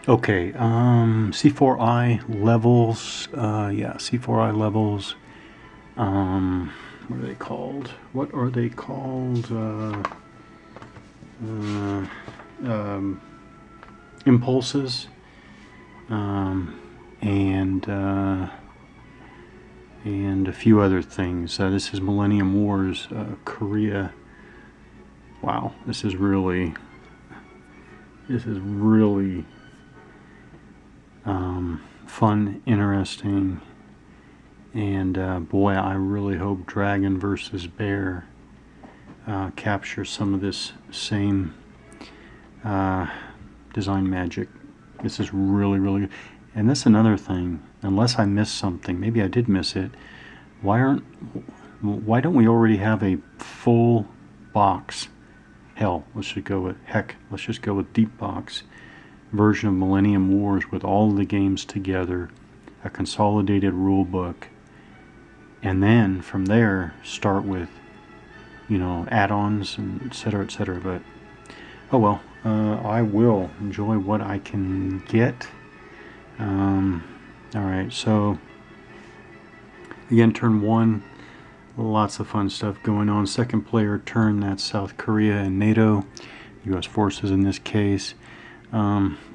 Okay, C4I levels, yeah, C4I levels, what are they called? What are they called? Uh, Impulses, and a few other things. This is Millennium Wars, Korea. Wow, this is really fun, interesting, and boy, I really hope Dragon versus Bear captures some of this same design magic. This is really good. And that's another thing, unless I missed something, maybe I did miss it, why don't we already have a full box, let's just go with deep box version of Millennium Wars with all of the games together, a consolidated rule book, and then from there start with, add-ons and etc. But oh well, I will enjoy what I can get. Alright, so again, turn 1, lots of fun stuff going on. Second player turn, that's South Korea and NATO, US forces in this case.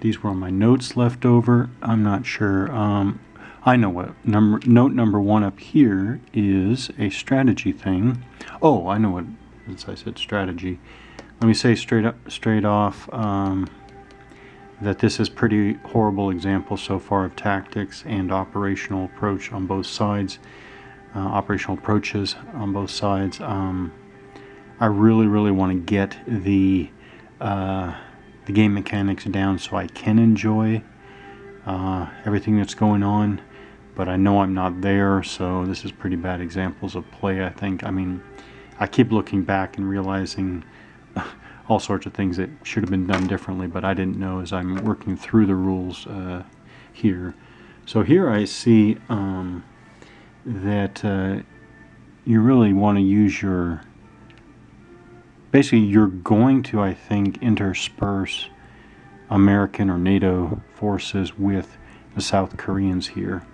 These were on my notes left over. I'm not sure. I know what note number 1 up here is a strategy thing. Oh, I know what, since I said strategy. Let me say straight off that this is pretty horrible example so far of tactics and operational approach on both sides. Operational approaches on both sides. I really want to get the game mechanics down so I can enjoy everything that's going on, but I know I'm not there, so this is pretty bad examples of play, I think. I mean, I keep looking back and realizing all sorts of things that should have been done differently, but I didn't know as I'm working through the rules here. So here I see that you really want to use basically you're going to, I think, intersperse American or NATO forces with the South Koreans here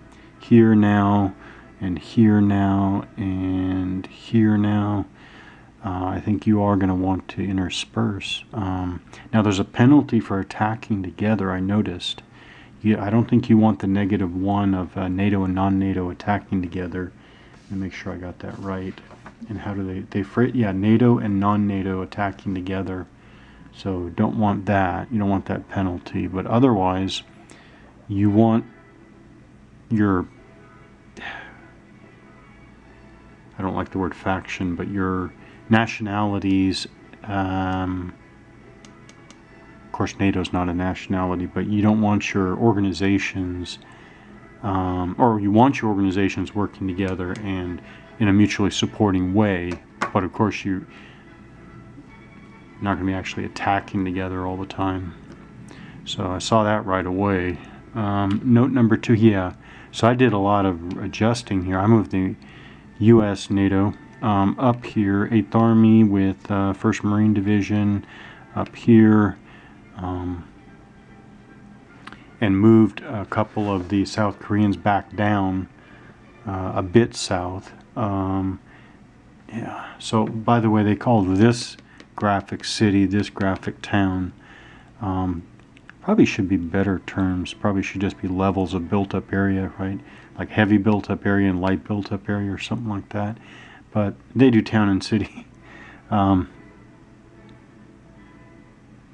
now, and here now, and here now. I think you are going to want to intersperse. Now there's a penalty for attacking together, I noticed. I don't think you want the -1 of NATO and non-NATO attacking together. Let me make sure I got that right. And how do they phrase? Yeah, NATO and non-NATO attacking together. So don't want that. You don't want that penalty. But otherwise, you want your, I don't like the word faction, but your nationalities, of course NATO's not a nationality, but you don't want your organizations, or you want your organizations working together and in a mutually supporting way, but of course you're not going to be actually attacking together all the time. So I saw that right away. Note number 2, yeah, so I did a lot of adjusting here. I moved the US NATO up here, 8th Army with 1st Marine Division up here, and moved a couple of the South Koreans back down a bit south. Yeah, so by the way, they call this graphic city, this graphic town. Probably should be better terms. Probably should just be levels of built-up area, right? Like heavy built-up area and light built-up area or something like that. But they do town and city.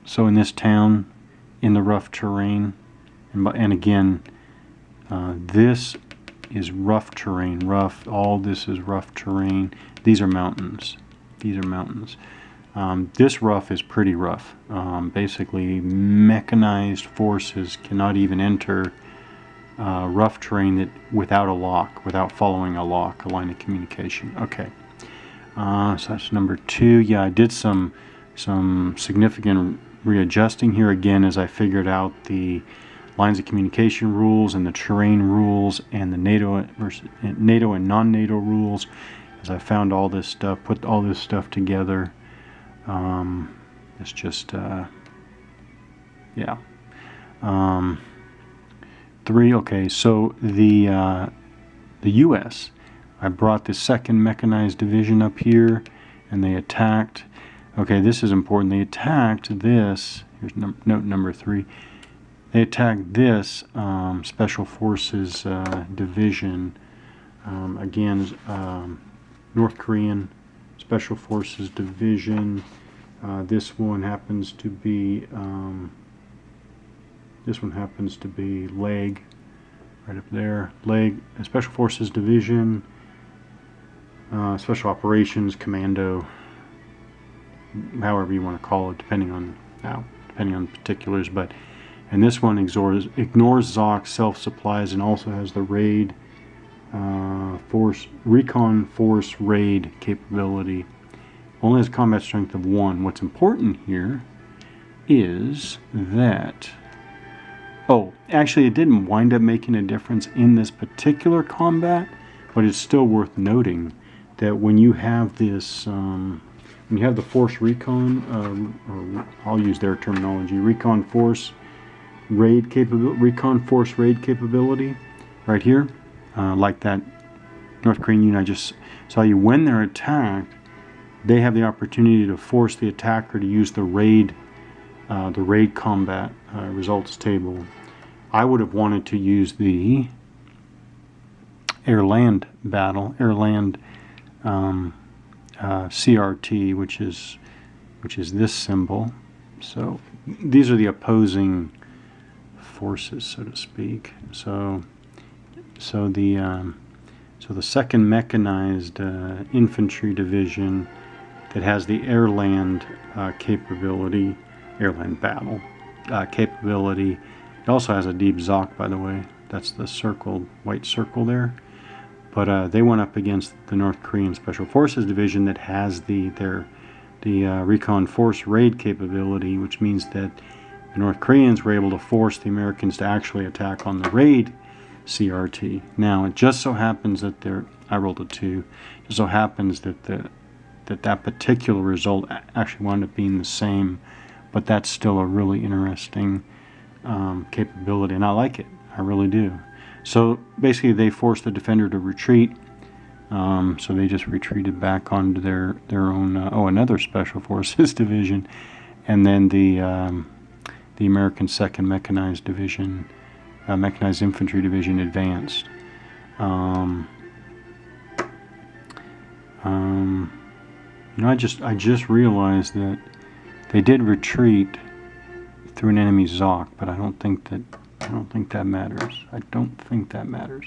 So in this town, in the rough terrain, and again, this is rough terrain. All this is rough terrain. These are mountains. This rough is pretty rough. Basically, mechanized forces cannot even enter rough terrain without a lock, without following a line of communication. Okay, so that's number 2. Yeah, I did some significant readjusting here again as I figured out the lines of communication rules and the terrain rules and the NATO and non-NATO rules. As I found all this stuff, put all this stuff together. It's just, yeah. 3. Okay, so the U.S. I brought the 2nd Mechanized Division up here, and they attacked. Okay, this is important. They attacked this. Here's note number 3. They attacked this Special Forces division. Again, North Korean Special Forces division. This one happens to be leg, right up there. Leg, Special Forces division, Special Operations Commando, however you want to call it, depending on particulars. But and this one ignores ZOC self-supplies and also has the raid recon force raid capability. Only has combat strength of 1. What's important here is that, oh, actually it didn't wind up making a difference in this particular combat, but it's still worth noting that when you have this, when you have the force recon, or I'll use their terminology, recon force raid capability, right here, like that North Korean unit I just saw you, when they're attacked, they have the opportunity to force the attacker to use the raid combat results table. I would have wanted to use the air-land battle, air-land CRT, which is this symbol. So these are the opposing forces, so to speak. So the 2nd Mechanized Infantry Division that has the air-land capability, air-land battle capability. It also has a deep ZOC, by the way. That's the white circle there. But they went up against the North Korean Special Forces Division that has the recon force raid capability, which means that the North Koreans were able to force the Americans to actually attack on the raid CRT. Now, it just so happens that I rolled a 2. It just so happens that that particular result actually wound up being the same, but that's still a really interesting capability, and I like it. I really do. So basically, they forced the defender to retreat. So they just retreated back onto their own. Another Special Forces division, and then the American 2nd Mechanized Division, Mechanized Infantry Division advanced. I just realized that they did retreat through an enemy ZOC, but I don't think that matters. I don't think that matters.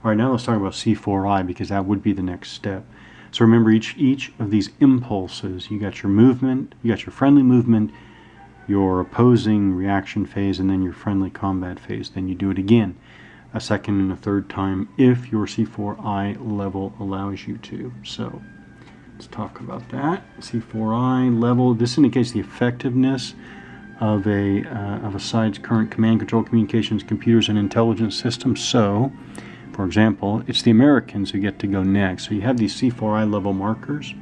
All right, now let's talk about C4I, because that would be the next step. So remember, each of these impulses, you got your movement, you got your friendly movement, your opposing reaction phase, and then your friendly combat phase. Then you do it again, a second and a third time, if your C4I level allows you to. So let's talk about that. C4I level, this indicates the effectiveness of a side's current command, control, communications, computers, and intelligence systems. So, for example, it's the Americans who get to go next. So you have these C4I level markers,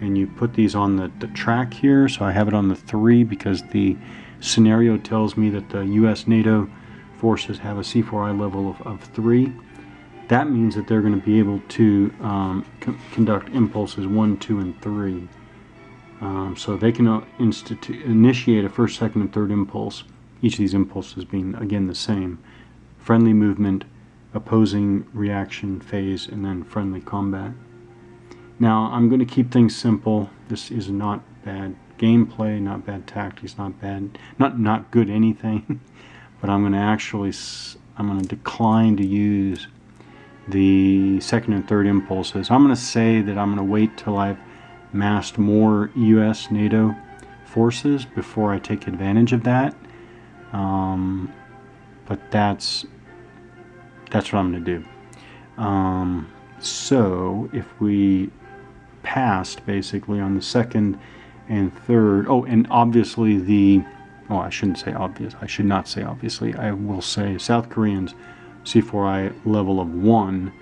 and you put these on the track here. So I have it on the 3 because the scenario tells me that the U.S. NATO forces have a C4I level of 3. That means that they're going to be able to conduct impulses 1, 2, and 3. So they can initiate a first, second, and third impulse, each of these impulses being, again, the same. Friendly movement, opposing reaction phase, and then friendly combat. Now, I'm going to keep things simple. This is not bad gameplay, not bad tactics, not good anything. But I'm going to decline to use the second and third impulses. I'm going to say that I'm going to wait till I've massed more U.S. NATO forces before I take advantage of that. But that's what I'm going to do. So if we passed basically on the second and third, and obviously I shouldn't say obvious. I should not say obviously. I will say South Koreans C4I level of 1.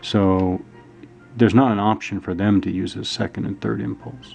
So there's not an option for them to use a second and third impulse.